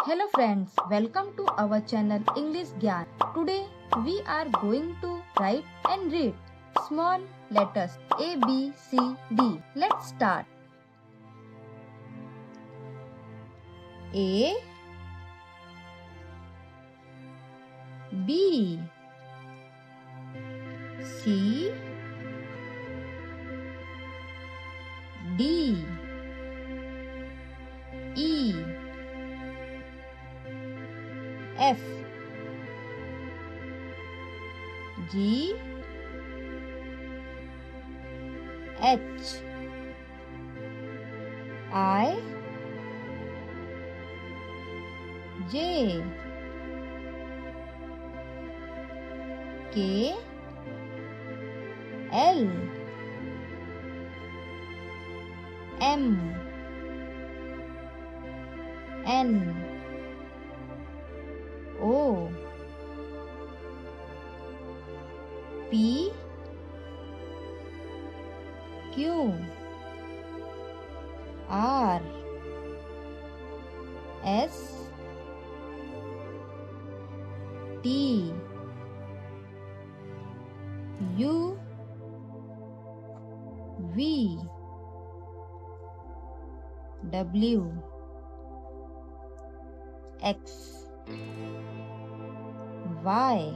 Hello friends, welcome to our channel English Gyan. Today we are going to write and read small letters A, B, C, D. Let's start. A, B, C, D, E, F, G, H, I, J, K, L, M, N, O, P, Q, R, S, T, U, V, W, X, Y,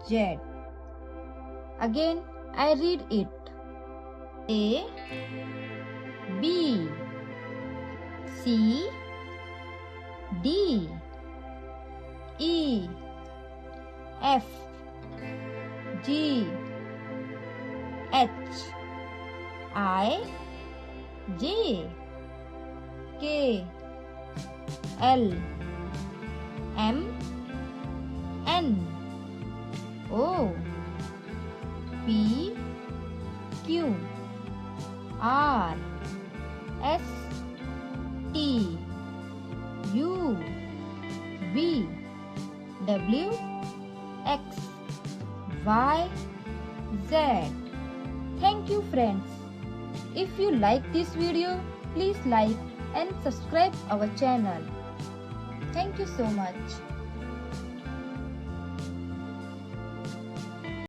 Z. Again, I read it. A, B, C, D, E, F, G, H, I, J, K, L, M, N, O, P, Q, R, S, T, U, V, W, X, Y, Z. Thank you friends. If you like this video, please like and subscribe our channel. Thank you so much.